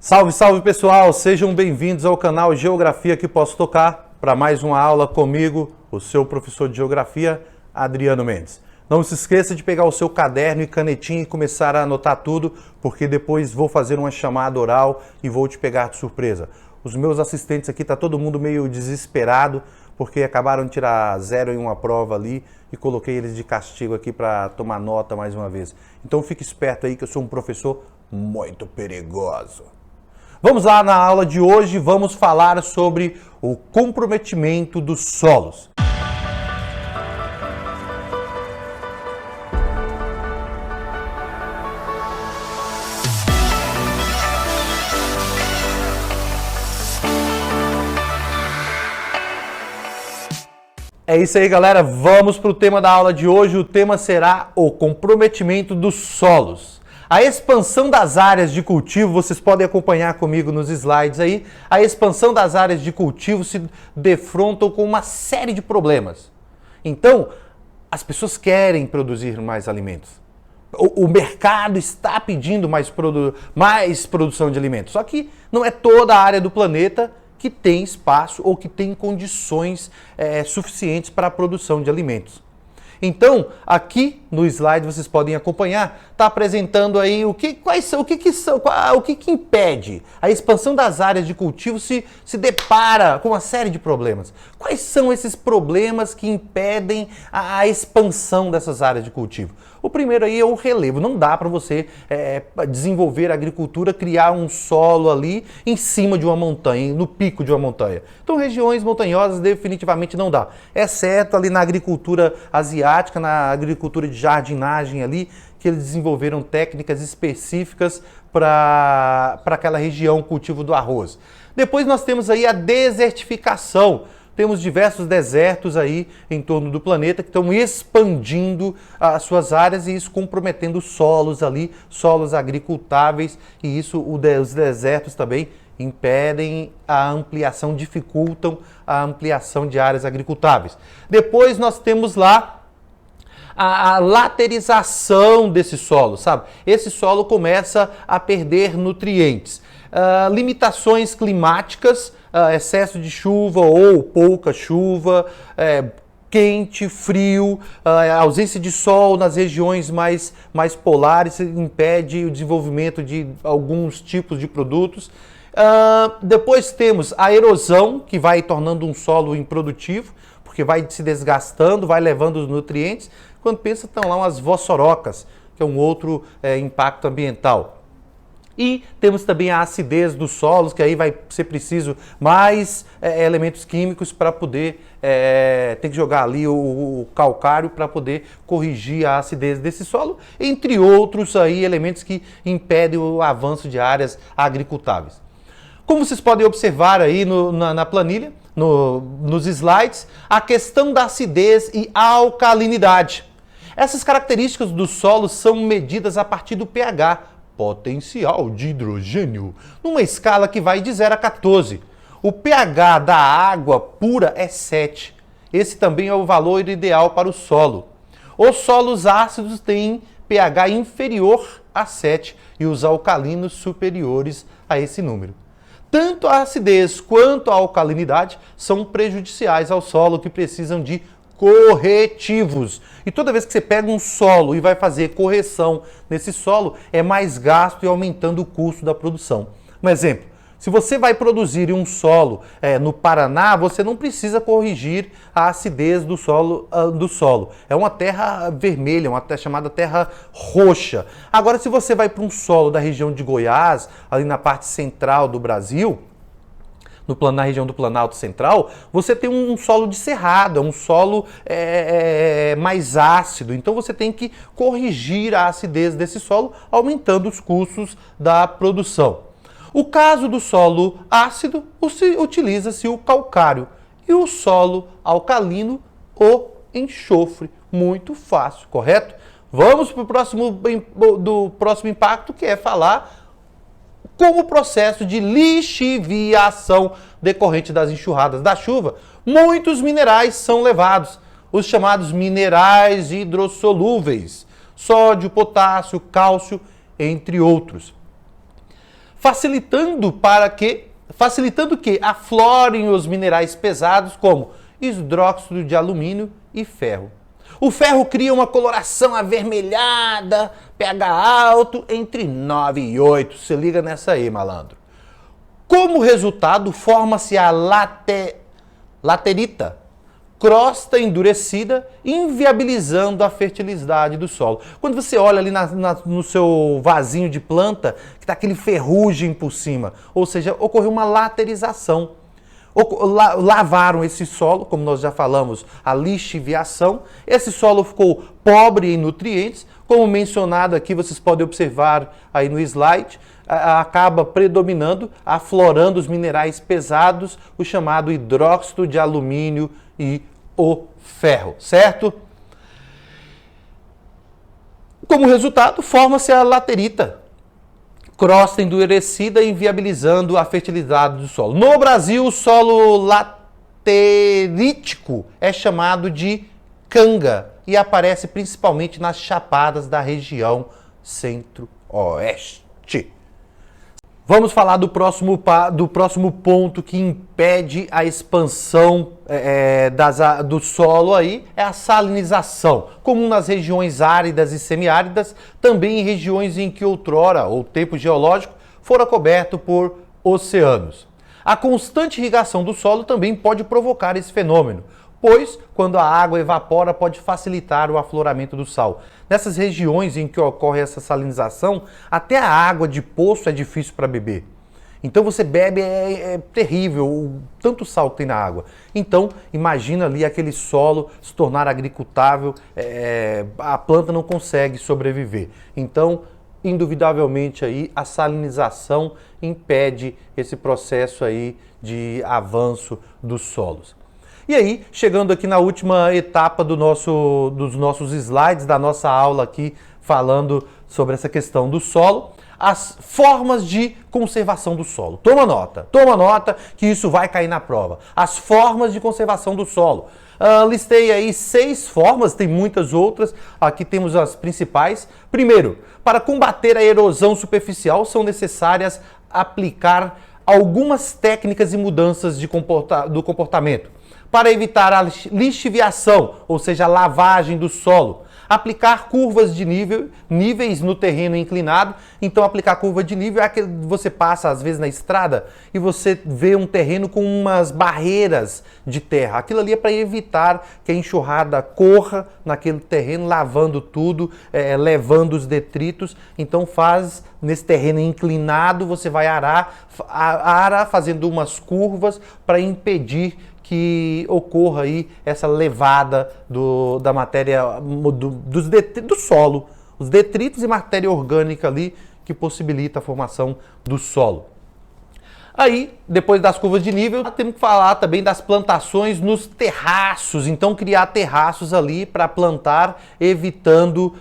Salve, salve pessoal! Sejam bem-vindos ao canal Geografia que Posso Tocar para mais uma aula comigo, o seu professor de Geografia, Adriano Mendes. Não se esqueça de pegar o seu caderno e canetinha e começar a anotar tudo, porque depois vou fazer uma chamada oral e vou te pegar de surpresa. Os meus assistentes aqui, tá todo mundo meio desesperado, porque acabaram de tirar 0 em uma prova ali e coloquei eles de castigo aqui para tomar nota mais uma vez. Então fique esperto aí que eu sou um professor muito perigoso. Vamos lá, na aula de hoje vamos falar sobre o comprometimento dos solos. É isso aí, galera. Vamos para o tema da aula de hoje. O tema será o comprometimento dos solos. A expansão das áreas de cultivo, vocês podem acompanhar comigo nos slides aí, a expansão das áreas de cultivo se defrontam com uma série de problemas. Então, as pessoas querem produzir mais alimentos. O mercado está pedindo mais produção de alimentos. Só que não é toda a área do planeta que tem espaço ou que tem condições suficientes para a produção de alimentos. Então, aqui no slide vocês podem acompanhar, está apresentando aí o que impede a expansão das áreas de cultivo se depara com uma série de problemas. Quais são esses problemas que impedem a expansão dessas áreas de cultivo? O primeiro aí é o relevo. Não dá para você desenvolver a agricultura, criar um solo ali em cima de uma montanha, no pico de uma montanha. Então, regiões montanhosas definitivamente não dá. Exceto ali na agricultura asiática, na agricultura de jardinagem ali, que eles desenvolveram técnicas específicas para aquela região, cultivo do arroz. Depois nós temos aí a desertificação. Temos diversos desertos aí em torno do planeta que estão expandindo as suas áreas e isso comprometendo solos ali, solos agricultáveis, e isso os desertos também impedem a ampliação, dificultam a ampliação de áreas agricultáveis. Depois nós temos lá a laterização desse solo, sabe? Esse solo começa a perder nutrientes. Limitações climáticas, excesso de chuva ou pouca chuva, quente, frio, ausência de sol nas regiões mais polares impede o desenvolvimento de alguns tipos de produtos. Depois temos a erosão, que vai tornando um solo improdutivo, porque vai se desgastando, vai levando os nutrientes. Quando pensa, estão lá umas vossorocas, que é um outro impacto ambiental. E temos também a acidez dos solos, que aí vai ser preciso mais elementos químicos para poder, ter que jogar ali o calcário para poder corrigir a acidez desse solo, entre outros aí elementos que impedem o avanço de áreas agricultáveis. Como vocês podem observar aí na planilha, nos slides, a questão da acidez e alcalinidade. Essas características dos solos são medidas a partir do pH, potencial de hidrogênio, numa escala que vai de 0 a 14. O pH da água pura é 7. Esse também é o valor ideal para o solo. Os solos ácidos têm pH inferior a 7 e os alcalinos superiores a esse número. Tanto a acidez quanto a alcalinidade são prejudiciais ao solo, que precisam de corretivos. E toda vez que você pega um solo e vai fazer correção nesse solo, é mais gasto e aumentando o custo da produção. Um exemplo, se você vai produzir um solo no Paraná, você não precisa corrigir a acidez do solo. É uma terra vermelha, uma terra chamada terra roxa. Agora, se você vai para um solo da região de Goiás, ali na parte central do Brasil, na região do Planalto Central, você tem um solo de cerrado, um solo mais ácido. Então você tem que corrigir a acidez desse solo, aumentando os custos da produção. O caso do solo ácido, utiliza-se o calcário. E o solo alcalino, o enxofre. Muito fácil, correto? Vamos para o próximo impacto, que é falar como o processo de lixiviação decorrente das enxurradas da chuva, muitos minerais são levados, os chamados minerais hidrossolúveis, sódio, potássio, cálcio, entre outros. facilitando que aflorem os minerais pesados como hidróxido de alumínio e ferro. O ferro cria uma coloração avermelhada, pH alto, entre 9 e 8. Se liga nessa aí, malandro. Como resultado, forma-se a laterita, crosta endurecida, inviabilizando a fertilidade do solo. Quando você olha ali no seu vasinho de planta, que está aquele ferrugem por cima, ou seja, ocorreu uma laterização. Lavaram esse solo, como nós já falamos, a lixiviação. Esse solo ficou pobre em nutrientes, como mencionado aqui, vocês podem observar aí no slide, acaba predominando, aflorando os minerais pesados, o chamado hidróxido de alumínio e o ferro, certo? Como resultado, forma-se a laterita, crosta endurecida, inviabilizando a fertilidade do solo. No Brasil, o solo laterítico é chamado de canga e aparece principalmente nas chapadas da região centro-oeste. Vamos falar do próximo ponto que impede a expansão do solo aí, é a salinização. Comum nas regiões áridas e semiáridas, também em regiões em que outrora, ou tempo geológico, fora coberto por oceanos. A constante irrigação do solo também pode provocar esse fenômeno, pois, quando a água evapora, pode facilitar o afloramento do sal. Nessas regiões em que ocorre essa salinização, até a água de poço é difícil para beber. Então você bebe, é terrível, o tanto sal que tem na água. Então, imagina ali aquele solo se tornar agricultável, a planta não consegue sobreviver. Então, indubitavelmente aí, a salinização impede esse processo aí de avanço dos solos. E aí, chegando aqui na última etapa dos nossos slides, da nossa aula aqui, falando sobre essa questão do solo, as formas de conservação do solo. Toma nota que isso vai cair na prova. As formas de conservação do solo. Listei aí 6 formas, tem muitas outras, aqui temos as principais. Primeiro, para combater a erosão superficial, são necessárias aplicar algumas técnicas e mudanças do comportamento. Para evitar a lixiviação, ou seja, a lavagem do solo. Aplicar curvas de níveis no terreno inclinado. Então, aplicar curva de nível é aquele que você passa, às vezes, na estrada e você vê um terreno com umas barreiras de terra. Aquilo ali é para evitar que a enxurrada corra naquele terreno, lavando tudo, levando os detritos. Então, nesse terreno inclinado, você vai arar fazendo umas curvas para impedir que ocorra aí essa levada da matéria, do solo, os detritos e matéria orgânica ali que possibilita a formação do solo. Aí, depois das curvas de nível, temos que falar também das plantações nos terraços. Então, criar terraços ali para plantar, evitando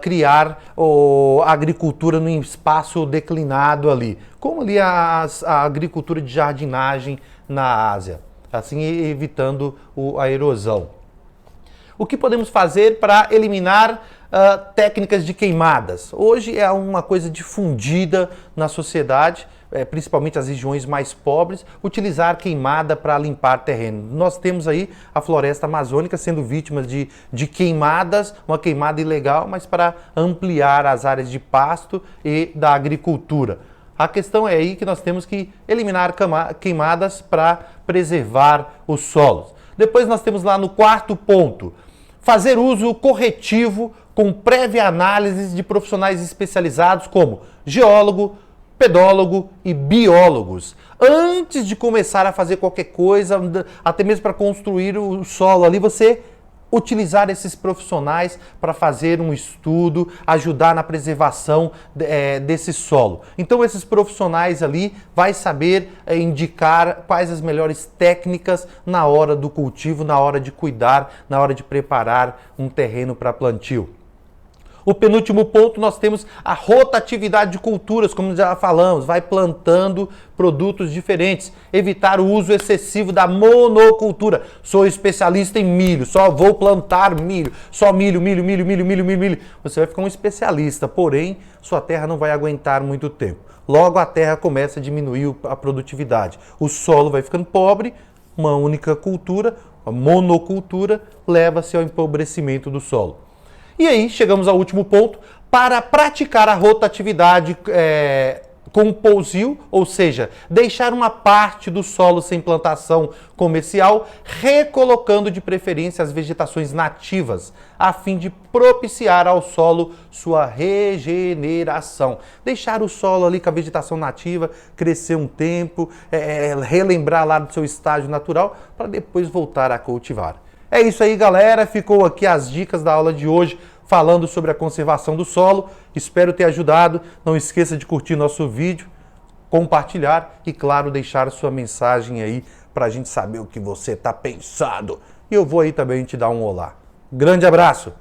criar a agricultura num espaço declinado ali. Como ali a agricultura de jardinagem na Ásia. Assim evitando a erosão. O que podemos fazer para eliminar técnicas de queimadas? Hoje é uma coisa difundida na sociedade, principalmente as regiões mais pobres, utilizar queimada para limpar terreno. Nós temos aí a floresta amazônica sendo vítima de queimadas, uma queimada ilegal, mas para ampliar as áreas de pasto e da agricultura. A questão é aí que nós temos que eliminar queimadas para preservar os solos. Depois nós temos lá no quarto ponto, fazer uso corretivo com prévia análise de profissionais especializados como geólogo, pedólogo e biólogos. Antes de começar a fazer qualquer coisa, até mesmo para construir o solo ali, você utilizar esses profissionais para fazer um estudo, ajudar na preservação desse solo. Então esses profissionais ali vai saber indicar quais as melhores técnicas na hora do cultivo, na hora de cuidar, na hora de preparar um terreno para plantio. O penúltimo ponto, nós temos a rotatividade de culturas, como já falamos, vai plantando produtos diferentes, evitar o uso excessivo da monocultura. Sou especialista em milho, só vou plantar milho, só milho, milho, milho, milho, milho, milho, milho. Você vai ficar um especialista, porém, sua terra não vai aguentar muito tempo. Logo, a terra começa a diminuir a produtividade. O solo vai ficando pobre, uma única cultura, a monocultura, leva-se ao empobrecimento do solo. E aí, chegamos ao último ponto, para praticar a rotatividade com pousio, ou seja, deixar uma parte do solo sem plantação comercial, recolocando de preferência as vegetações nativas, a fim de propiciar ao solo sua regeneração. Deixar o solo ali com a vegetação nativa crescer um tempo, relembrar lá do seu estágio natural, para depois voltar a cultivar. É isso aí, galera. Ficou aqui as dicas da aula de hoje, falando sobre a conservação do solo. Espero ter ajudado. Não esqueça de curtir nosso vídeo, compartilhar e, claro, deixar sua mensagem aí para a gente saber o que você está pensando. E eu vou aí também te dar um olá. Grande abraço!